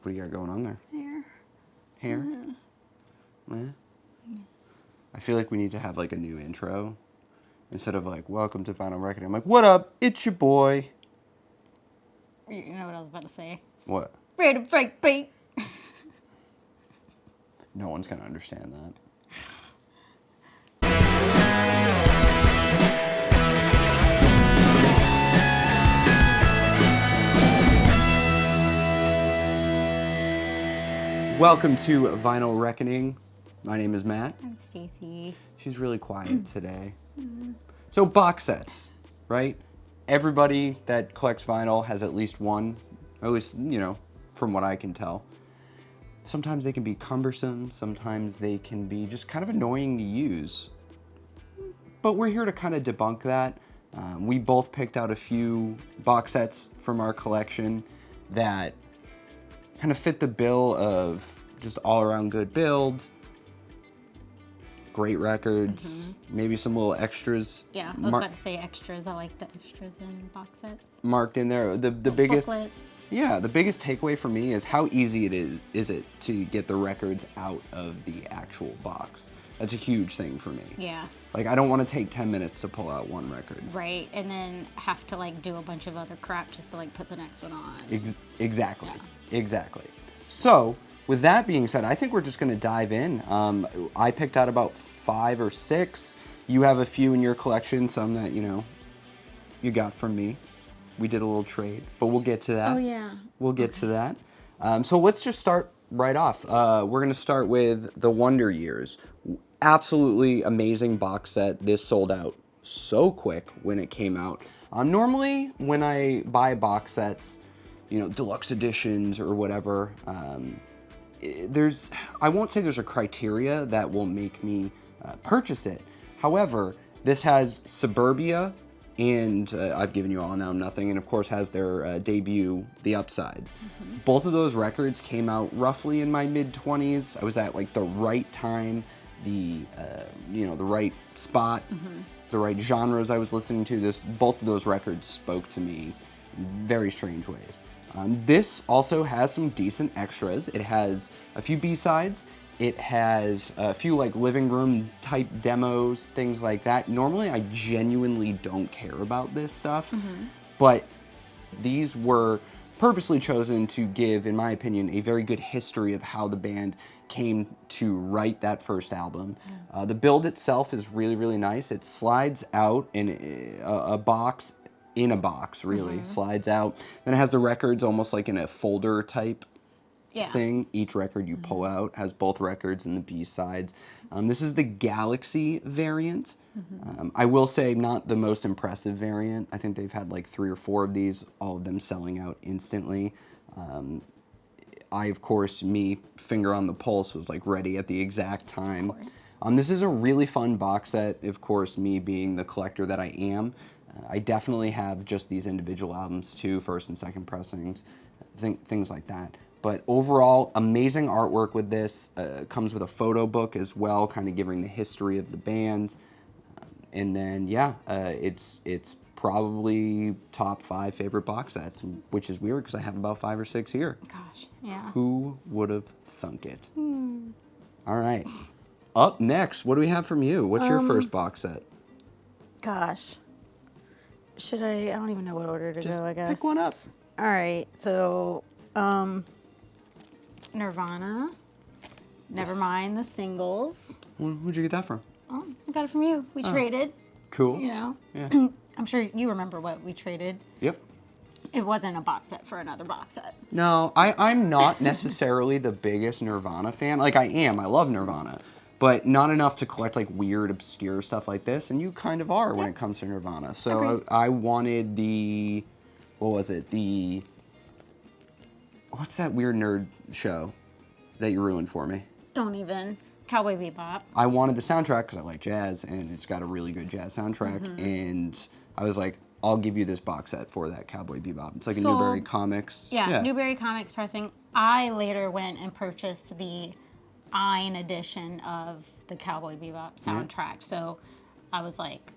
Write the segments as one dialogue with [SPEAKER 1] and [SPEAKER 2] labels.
[SPEAKER 1] What do you got going on there? Hair? Yeah. I feel like we need to have like a new intro. Instead of like, welcome to Vinyl Reckoning. I'm like, what up? It's your boy.
[SPEAKER 2] You know what I was about to say?
[SPEAKER 1] What?
[SPEAKER 2] Ready to break beat.
[SPEAKER 1] No one's going to understand that. Welcome to Vinyl Reckoning. My name is Matt.
[SPEAKER 2] I'm Stacy.
[SPEAKER 1] She's really quiet today. So box sets, right? Everybody that collects vinyl has at least one, or at least, you know, from what I can tell. Sometimes they can be cumbersome, sometimes they can be just kind of annoying to use. But we're here to kind of debunk that. We both picked out a few box sets from our collection that kind of fit the bill of just all-around good build, great records, maybe some little extras.
[SPEAKER 2] Yeah, I was about to say extras. I like the extras in box sets.
[SPEAKER 1] Marked in there. The biggest,
[SPEAKER 2] booklets.
[SPEAKER 1] Yeah, the biggest takeaway for me is how easy it is it to get the records out of the actual box. That's a huge thing for me.
[SPEAKER 2] Yeah.
[SPEAKER 1] Like, I don't want to take 10 minutes to pull out one record.
[SPEAKER 2] Right, and then have to like do a bunch of other crap just to like put the next one on.
[SPEAKER 1] Exactly.
[SPEAKER 2] Yeah.
[SPEAKER 1] Exactly. So, with that being said, I think we're just going to dive in. I picked out about 5 or 6. You have a few in your collection, some that, you know, you got from me. We did a little trade, but we'll get to that.
[SPEAKER 2] Oh, yeah.
[SPEAKER 1] We'll get to that. So let's just start right off. We're going to start with the Wonder Years. Absolutely amazing box set. This sold out so quick when it came out. Normally, when I buy box sets, you know, deluxe editions or whatever, I won't say there's a criteria that will make me purchase it. However, this has Suburbia and I've Given You All Now Nothing, and of course has their debut, The Upsides. Both of those records came out roughly in my mid-20s. I was at like the right time, the right spot, the right genres I was listening to. Both of those records spoke to me in very strange ways. This also has some decent extras. It has a few B-sides. It has a few like living room type demos, things like that. Normally I genuinely don't care about this stuff, but these were purposely chosen to give, in my opinion, a very good history of how the band came to write that first album. The build itself is really, really nice. It slides out in a box, really, slides out. Then it has the records almost like in a folder type thing. Each record you pull out has both records and the B-sides. This is the Galaxy variant. I will say not the most impressive variant. I think they've had like 3 or 4 of these, all of them selling out instantly. Of course, me, finger on the pulse, was like ready at the exact time.
[SPEAKER 2] Of course.
[SPEAKER 1] This is a really fun box set, of course, me being the collector that I am. I definitely have just these individual albums too, first and second pressings, things like that. But overall, amazing artwork with this. Comes with a photo book as well, kind of giving the history of the band. And then, yeah, it's probably top 5 favorite box sets, which is weird because I have about 5 or 6 here.
[SPEAKER 2] Gosh, yeah.
[SPEAKER 1] Who would have thunk it? All right. Up next, what do we have from you? What's your first box set?
[SPEAKER 2] Gosh. Should I don't even know what order to go, I guess.
[SPEAKER 1] Pick one up.
[SPEAKER 2] All right, so Nirvana, Nevermind, the singles.
[SPEAKER 1] Where'd you get that from?
[SPEAKER 2] Oh, I got it from you. We traded.
[SPEAKER 1] Cool.
[SPEAKER 2] You know.
[SPEAKER 1] Yeah.
[SPEAKER 2] I'm sure you remember what we traded.
[SPEAKER 1] Yep.
[SPEAKER 2] It wasn't a box set for another box set.
[SPEAKER 1] No, I'm not necessarily the biggest Nirvana fan. Like, I am. I love Nirvana. But not enough to collect, like, weird, obscure stuff like this. And you kind of are when it comes to Nirvana. So I wanted the... What was it? What's that weird nerd show that you ruined for me?
[SPEAKER 2] Don't even. Cowboy Bebop.
[SPEAKER 1] I wanted the soundtrack because I like jazz, and it's got a really good jazz soundtrack. And I was like, I'll give you this box set for that Cowboy Bebop. It's like a Newberry Comics.
[SPEAKER 2] Yeah, Newberry Comics pressing. I later went and purchased the Ein edition of the Cowboy Bebop soundtrack. So I was like,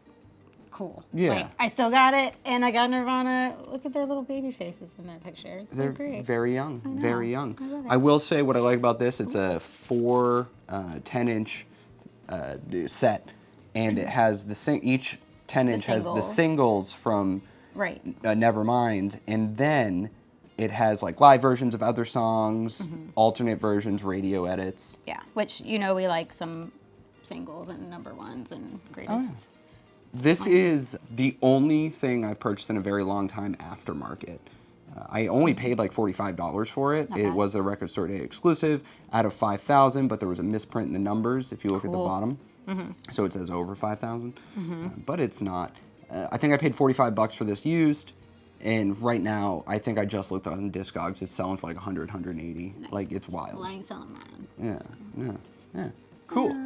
[SPEAKER 2] cool.
[SPEAKER 1] Yeah.
[SPEAKER 2] Like, I still got it, and I got Nirvana. Look at their little baby faces in that picture. It's
[SPEAKER 1] They're
[SPEAKER 2] so great.
[SPEAKER 1] very young, very young.
[SPEAKER 2] I love it.
[SPEAKER 1] I will say what I like about this, it's a 10-inch set, and it has each 10-inch has the singles from
[SPEAKER 2] Right.
[SPEAKER 1] Nevermind, and then it has like live versions of other songs, alternate versions, radio edits.
[SPEAKER 2] Yeah, which, you know, we like some singles and number ones and greatest.
[SPEAKER 1] This is the only thing I've purchased in a very long time aftermarket. I only paid like $45 for it. It was a Record Store Day exclusive out of 5,000, but there was a misprint in the numbers if you look at the bottom. So it says over 5,000, but it's not. I think I paid $45 for this used, and right now I think I just looked on Discogs. It's selling for like 100, 180.
[SPEAKER 2] Nice.
[SPEAKER 1] Like, it's wild.
[SPEAKER 2] Lying selling man.
[SPEAKER 1] Yeah. Cool.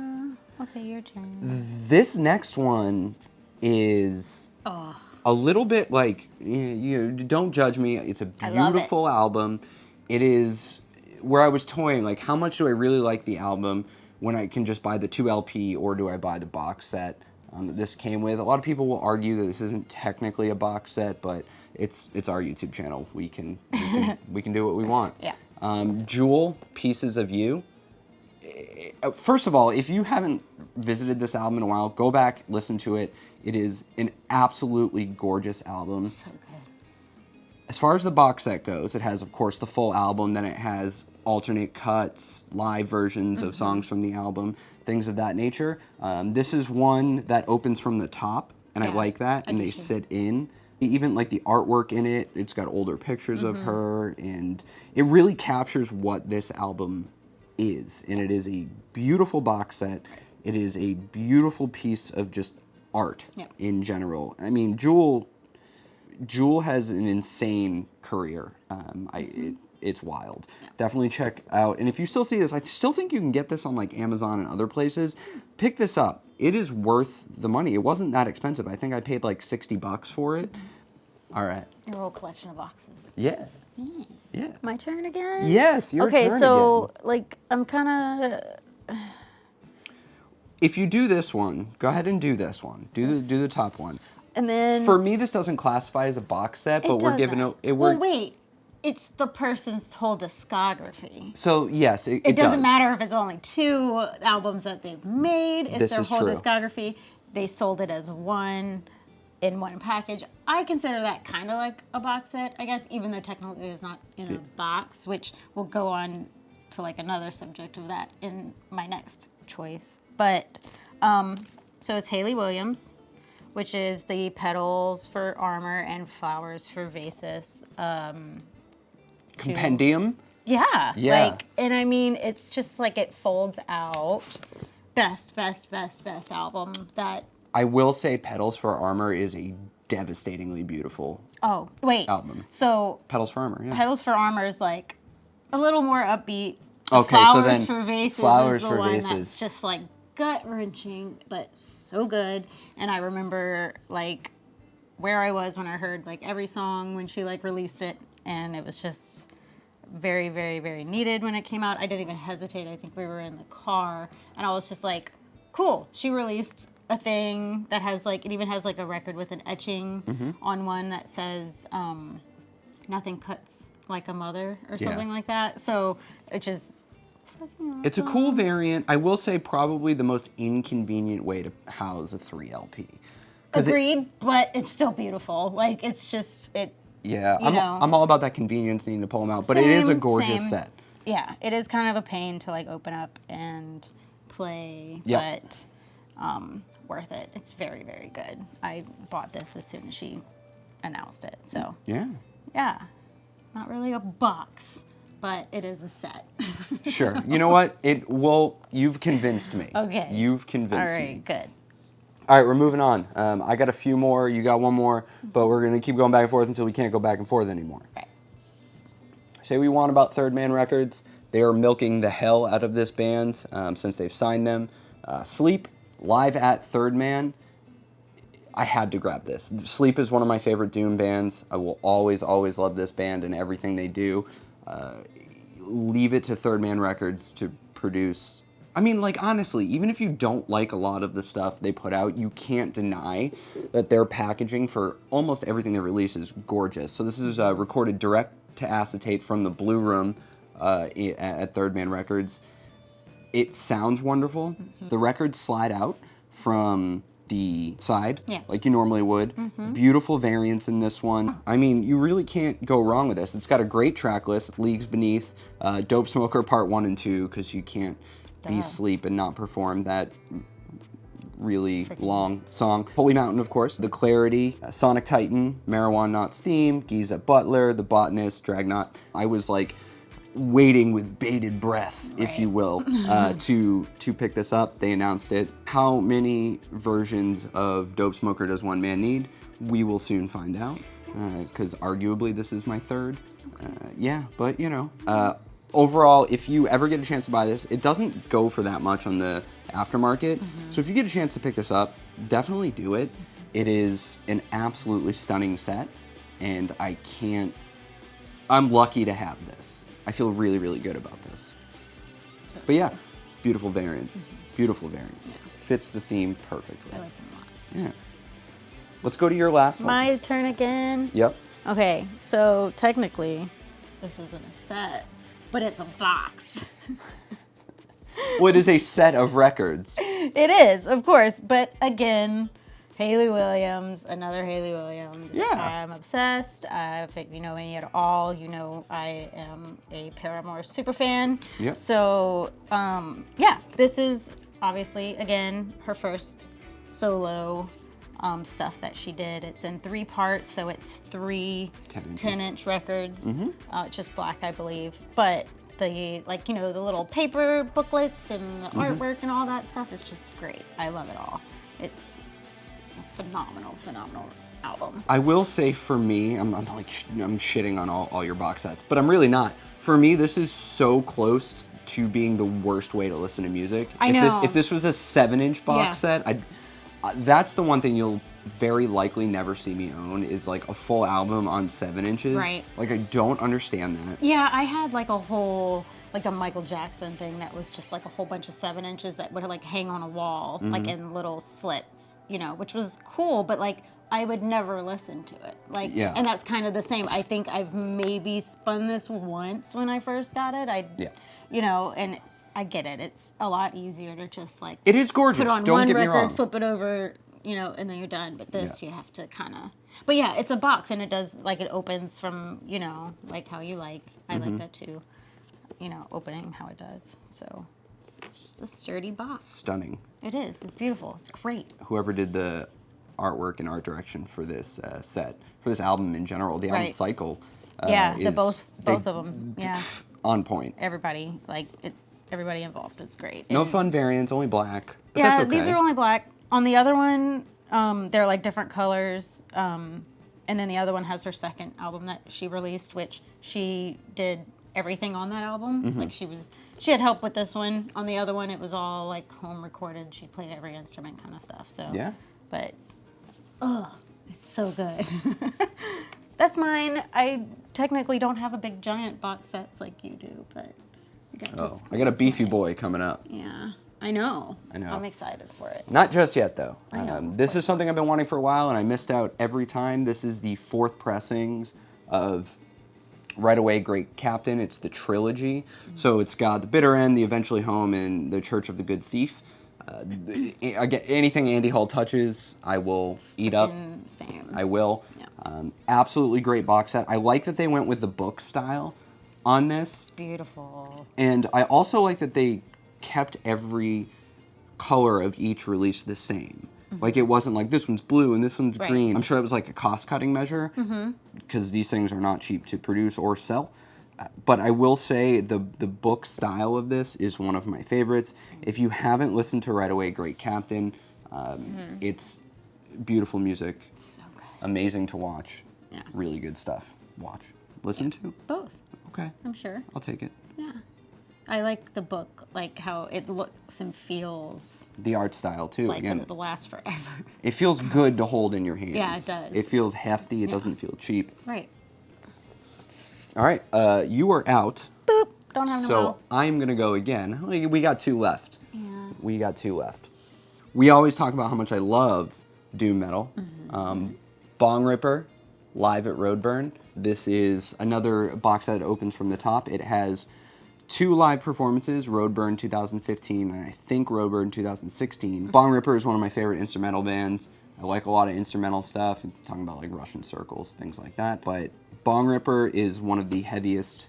[SPEAKER 2] Okay, your turn.
[SPEAKER 1] This next one is a little bit like, you don't judge me. It's a beautiful album. It is where I was toying, like, how much do I really like the album when I can just buy the 2 LP, or do I buy the box set that this came with? A lot of people will argue that this isn't technically a box set, but it's our YouTube channel. We can do what we want.
[SPEAKER 2] Yeah.
[SPEAKER 1] Jewel, Pieces of You. First of all, if you haven't visited this album in a while, go back, listen to it. It is an absolutely gorgeous album.
[SPEAKER 2] So good.
[SPEAKER 1] As far as the box set goes, it has, of course, the full album. Then it has alternate cuts, live versions of songs from the album, things of that nature. This is one that opens from the top, and I like that, and they sit in. Even like the artwork in it, it's got older pictures of her, and it really captures what this album is. And it is a beautiful box set. It is a beautiful piece of just art in general. I mean, Jewel has an insane career. It's wild. Definitely check out. And if you still see this, I still think you can get this on like Amazon and other places. Pick this up. It is worth the money. It wasn't that expensive. I think I paid like $60 for it. All right.
[SPEAKER 2] Your whole collection of boxes.
[SPEAKER 1] Yeah.
[SPEAKER 2] My turn again?
[SPEAKER 1] Yes, your turn
[SPEAKER 2] Okay, so
[SPEAKER 1] again.
[SPEAKER 2] like I'm kind of.
[SPEAKER 1] If you do this one, go ahead and do this one. Do the top one.
[SPEAKER 2] And then
[SPEAKER 1] For me, this doesn't classify as a box set, but we're giving it.
[SPEAKER 2] Well, wait. It's the person's whole discography.
[SPEAKER 1] So yes, it
[SPEAKER 2] doesn't
[SPEAKER 1] does.
[SPEAKER 2] matter if it's only 2 albums that they've made. It's
[SPEAKER 1] This
[SPEAKER 2] their
[SPEAKER 1] is
[SPEAKER 2] whole
[SPEAKER 1] true.
[SPEAKER 2] discography. They sold it as one in one package. I consider that kind of like a box set, I guess, even though technically it's not in a box, which we'll go on to like another subject of that in my next choice. But so it's Hayley Williams, which is the Petals for Armor and Flowers for Vases.
[SPEAKER 1] Compendium.
[SPEAKER 2] Yeah.
[SPEAKER 1] Yeah.
[SPEAKER 2] Like, and I mean, it's just like it folds out. Best album that.
[SPEAKER 1] I will say Petals for Armor is a devastatingly beautiful
[SPEAKER 2] Oh, wait.
[SPEAKER 1] album.
[SPEAKER 2] So
[SPEAKER 1] Petals for Armor, yeah.
[SPEAKER 2] Petals for Armor is like a little more upbeat.
[SPEAKER 1] Okay,
[SPEAKER 2] Flowers
[SPEAKER 1] so then
[SPEAKER 2] for Vases
[SPEAKER 1] Flowers
[SPEAKER 2] is the
[SPEAKER 1] for
[SPEAKER 2] one
[SPEAKER 1] Vases.
[SPEAKER 2] that's just like gut-wrenching, but so good. And I remember like where I was when I heard like every song when she like released it, and it was just very, very, very needed when it came out. I didn't even hesitate. I think we were in the car, and I was just like, cool. She released a thing that has like, it even has like a record with an etching on one that says, nothing cuts like a mother or something like that. So it just fucking awesome.
[SPEAKER 1] It's a cool variant. I will say probably the most inconvenient way to house a 3 LP.
[SPEAKER 2] Agreed, but it's still beautiful. Like, it's just,
[SPEAKER 1] Yeah,
[SPEAKER 2] you know.
[SPEAKER 1] I'm all about that conconvenience, needing to pull them out, but it is a gorgeous
[SPEAKER 2] Same.
[SPEAKER 1] set.
[SPEAKER 2] Yeah, it is kind of a pain to like open up and play,
[SPEAKER 1] Yeah.
[SPEAKER 2] but worth it. It's very, very good. I bought this as soon as she announced it, so
[SPEAKER 1] Yeah.
[SPEAKER 2] yeah, not really a box, but it is a set.
[SPEAKER 1] Sure. You know what? You've convinced me.
[SPEAKER 2] Okay.
[SPEAKER 1] You've convinced
[SPEAKER 2] All
[SPEAKER 1] me.
[SPEAKER 2] right, good.
[SPEAKER 1] All right, we're moving on. I got a few more. You got one more, but we're going to keep going back and forth until we can't go back and forth anymore.
[SPEAKER 2] Okay.
[SPEAKER 1] Say we want about Third Man Records. They are milking the hell out of this band since they've signed them. Sleep, live at Third Man. I had to grab this. Sleep is one of my favorite Doom bands. I will always, always love this band and everything they do. Leave it to Third Man Records to produce. I mean, like, honestly, even if you don't like a lot of the stuff they put out, you can't deny that their packaging for almost everything they release is gorgeous. So this is recorded direct to acetate from the Blue Room at Third Man Records. It sounds wonderful. The records slide out from the side, like you normally would. Beautiful variants in this one. I mean, you really can't go wrong with this. It's got a great track list, Leagues Beneath, Dope Smoker Part 1 and 2, because you can't be asleep and not perform that really long song. Holy Mountain, of course, The Clarity, Sonic Titan, Marijuana Not Steam, Giza Butler, The Botanist, Dragnaut. I was like waiting with bated breath, if you will, to pick this up. They announced it. How many versions of Dope Smoker does one man need? We will soon find out, because arguably this is my third. Yeah, but you know. Overall, if you ever get a chance to buy this, it doesn't go for that much on the aftermarket. So if you get a chance to pick this up, definitely do it. It is an absolutely stunning set, and I'm lucky to have this. I feel really, really good about this. But yeah, beautiful variants. Beautiful variants. Fits the theme perfectly.
[SPEAKER 2] I like them a lot.
[SPEAKER 1] Yeah. Let's go to your last one.
[SPEAKER 2] My turn again?
[SPEAKER 1] Yep.
[SPEAKER 2] Okay, so technically, this isn't a set, but it's a box.
[SPEAKER 1] Well, it is a set of records.
[SPEAKER 2] It is, of course, but again, Hayley Williams, another Hayley Williams.
[SPEAKER 1] Yeah.
[SPEAKER 2] I'm obsessed. If you know me at all, you know I am a Paramore super fan.
[SPEAKER 1] Yep.
[SPEAKER 2] So, yeah, this is obviously, again, her first solo stuff that she did. It's in 3 parts, so it's 3 10-inch records. It's just black, I believe. But the, like, you know, the little paper booklets and the artwork and all that stuff is just great. I love it all. It's a phenomenal album.
[SPEAKER 1] I will say for me, I'm shitting on all your box sets, but I'm really not. For me, this is so close to being the worst way to listen to music.
[SPEAKER 2] I know.
[SPEAKER 1] If this was a 7-inch box set, that's the one thing you'll very likely never see me own, is like a full album on 7 inches.
[SPEAKER 2] Right.
[SPEAKER 1] Like, I don't understand that.
[SPEAKER 2] Yeah, I had like a whole, like a Michael Jackson thing that was just like a whole bunch of 7 inches that would like hang on a wall, like in little slits, you know, which was cool, but like I would never listen to it. Like, and that's kind of the same. I think I've maybe spun this once when I first got it. You know, and I get it. It's a lot easier to just like,
[SPEAKER 1] it is gorgeous.
[SPEAKER 2] Put on
[SPEAKER 1] Don't
[SPEAKER 2] one
[SPEAKER 1] get me
[SPEAKER 2] record,
[SPEAKER 1] wrong.
[SPEAKER 2] flip it over, you know, and then you're done. But this, you have to kind of. But yeah, it's a box, and it does, like, it opens from, you know, like how you like. I like that too. You know, opening how it does. So it's just a sturdy box.
[SPEAKER 1] Stunning.
[SPEAKER 2] It is. It's beautiful. It's great.
[SPEAKER 1] Whoever did the artwork and art direction for this set, for this album in general, the album cycle.
[SPEAKER 2] Both of them. Yeah.
[SPEAKER 1] On point.
[SPEAKER 2] Everybody, like it. Everybody involved. It's great.
[SPEAKER 1] No fun variants, only black. But
[SPEAKER 2] yeah,
[SPEAKER 1] that's okay.
[SPEAKER 2] These are only black. On the other one, they're like different colors. And then the other one has her second album that she released, which she did everything on that album. Like she had help with this one. On the other one, it was all like home recorded. She played every instrument kind of stuff. So
[SPEAKER 1] yeah.
[SPEAKER 2] But it's so good. That's mine. I technically don't have a big giant box sets like you do, but
[SPEAKER 1] I got a beefy boy coming up.
[SPEAKER 2] Yeah, I know.
[SPEAKER 1] I'm
[SPEAKER 2] excited for it.
[SPEAKER 1] Not just yet, though.
[SPEAKER 2] I know.
[SPEAKER 1] This is something I've been wanting for a while, and I missed out every time. This is the 4th pressings of Right Away Great Captain. It's the Trilogy. So it's got The Bitter End, The Eventually Home, and The Church of the Good Thief. Anything Andy Hall touches, I will eat up.
[SPEAKER 2] Same.
[SPEAKER 1] I will.
[SPEAKER 2] Yeah.
[SPEAKER 1] Absolutely great box set. I like that they went with the book style on this.
[SPEAKER 2] It's beautiful.
[SPEAKER 1] And I also like that they kept every color of each release the same. Like, it wasn't like this one's blue and this one's green. I'm sure it was like a cost-cutting measure, because these things are not cheap to produce or sell. But I will say the book style of this is one of my favorites. If you haven't listened to Right Away Great Captain, it's beautiful music.
[SPEAKER 2] So good.
[SPEAKER 1] Amazing to watch.
[SPEAKER 2] Yeah.
[SPEAKER 1] Really good stuff. Watch. Listen to?
[SPEAKER 2] Both.
[SPEAKER 1] Okay.
[SPEAKER 2] I'm sure.
[SPEAKER 1] I'll take it.
[SPEAKER 2] Yeah. I like the book, like how it looks and feels.
[SPEAKER 1] The art style, too.
[SPEAKER 2] Like
[SPEAKER 1] Again,
[SPEAKER 2] it'll last forever.
[SPEAKER 1] it feels good to hold in your hands.
[SPEAKER 2] Yeah, it does.
[SPEAKER 1] It feels hefty. It doesn't feel cheap.
[SPEAKER 2] Right.
[SPEAKER 1] All right. You are out.
[SPEAKER 2] Boop. Don't have no
[SPEAKER 1] So I'm going to go again. We got 2 left. we got 2 left. We always talk about how much I love doom metal. Bongripper, Live at Roadburn. This is another box set that opens from the top. It has 2 live performances, Roadburn 2015 and I think Roadburn 2016. Bongripper is one of my favorite instrumental bands. I like a lot of instrumental stuff, I'm talking about like Russian circles, things like that. But Bongripper is one of the heaviest,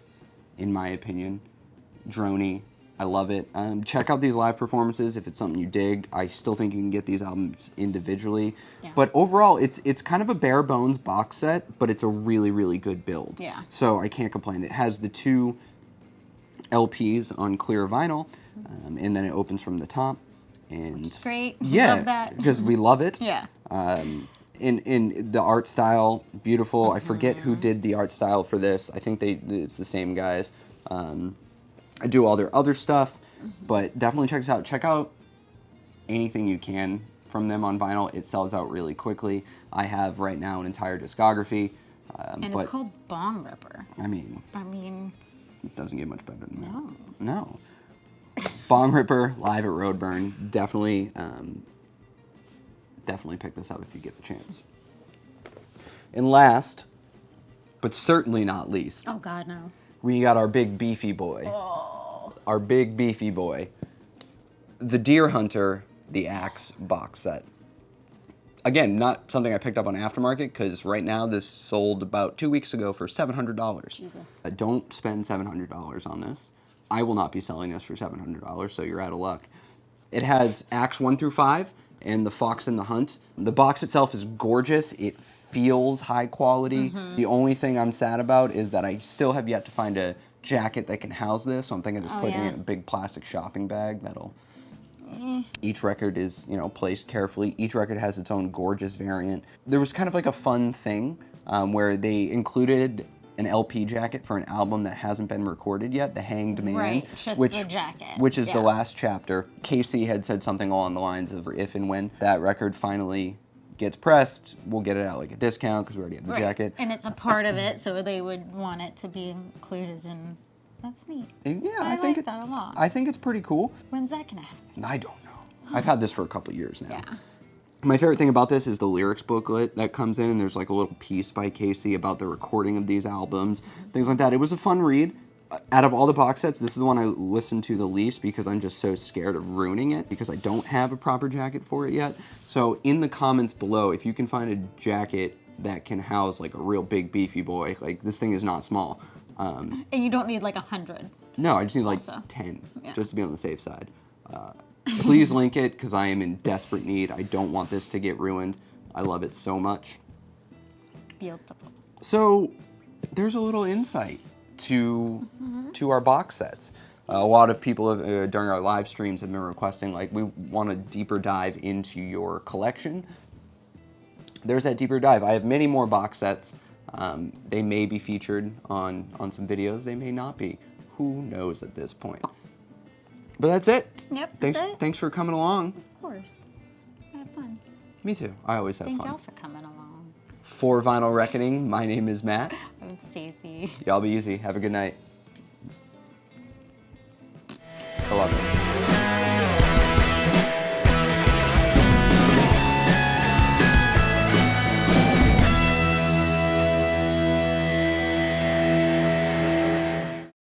[SPEAKER 1] in my opinion. Droney. I love it. Check out these live performances if it's something you dig. I still think you can get these albums individually.
[SPEAKER 2] Yeah.
[SPEAKER 1] But overall, it's kind of a bare bones box set, but it's a really, really good build.
[SPEAKER 2] Yeah.
[SPEAKER 1] So I can't complain. It has the 2 LPs on clear vinyl, and then it opens from the top. And
[SPEAKER 2] Which is great.
[SPEAKER 1] Yeah,
[SPEAKER 2] Love that.
[SPEAKER 1] because we love it.
[SPEAKER 2] Yeah.
[SPEAKER 1] In the art style, beautiful. I forget who did the art style for this. I think it's the same guys. I do all their other stuff, but definitely check this out. Check out anything you can from them on vinyl. It sells out really quickly. I have right now an entire discography.
[SPEAKER 2] And it's called Bongripper.
[SPEAKER 1] I mean, it doesn't get much better than that. No. Bongripper, Live at Roadburn. Definitely pick this up if you get the chance. And last, but certainly not least,
[SPEAKER 2] Oh God, no.
[SPEAKER 1] we got our big beefy boy.
[SPEAKER 2] Oh.
[SPEAKER 1] Our big beefy boy. The Deer Hunter, The Axe box set. Again, not something I picked up on aftermarket, because right now this sold about 2 weeks ago for $700.
[SPEAKER 2] Jesus.
[SPEAKER 1] Don't spend $700 on this. I will not be selling this for $700, so you're out of luck. It has Acts 1 through 5 and The Fox and the Hunt. The box itself is gorgeous. It feels high quality. The only thing I'm sad about is that I still have yet to find a jacket that can house this, so I'm thinking of just putting it in a big plastic shopping bag that'll... Each record is, placed carefully. Each record has its own gorgeous variant. There was kind of like a fun thing where they included an LP jacket for an album that hasn't been recorded yet, The Hanged Man.
[SPEAKER 2] Right, just the jacket.
[SPEAKER 1] Which is the last chapter. Casey had said something along the lines of, if and when that record finally gets pressed, we'll get it out like a discount because we already have the jacket.
[SPEAKER 2] And it's a part of it, so they would want it to be included, and that's neat.
[SPEAKER 1] Yeah,
[SPEAKER 2] I
[SPEAKER 1] think
[SPEAKER 2] like that a lot.
[SPEAKER 1] I think it's pretty cool.
[SPEAKER 2] When's that gonna happen?
[SPEAKER 1] I don't know. I've had this for a couple years now.
[SPEAKER 2] Yeah.
[SPEAKER 1] My favorite thing about this is the lyrics booklet that comes in, and there's like a little piece by Casey about the recording of these albums, things like that. It was a fun read. Out of all the box sets, this is the one I listened to the least because I'm just so scared of ruining it because I don't have a proper jacket for it yet. So in the comments below, if you can find a jacket that can house like a real big beefy boy, like this thing is not small.
[SPEAKER 2] And you don't need like 100.
[SPEAKER 1] No, I just need like
[SPEAKER 2] Also.
[SPEAKER 1] 10,
[SPEAKER 2] Yeah.
[SPEAKER 1] just to be on the safe side. Please link it because I am in desperate need. I don't want this to get ruined. I love it so much.
[SPEAKER 2] Beautiful.
[SPEAKER 1] So there's a little insight to our box sets. A lot of people have, during our live streams have been requesting, like, we want a deeper dive into your collection. There's that deeper dive. I have many more box sets. They may be featured on some videos. They may not be. Who knows at this point? But that's it.
[SPEAKER 2] Yep, that's it.
[SPEAKER 1] Thanks for coming along.
[SPEAKER 2] Of course. I had fun.
[SPEAKER 1] Me too. I always have
[SPEAKER 2] Thank
[SPEAKER 1] fun.
[SPEAKER 2] y'all for coming along.
[SPEAKER 1] For Vinyl Reckoning, my name is Matt.
[SPEAKER 2] I'm Stacy.
[SPEAKER 1] Y'all be easy. Have a good night.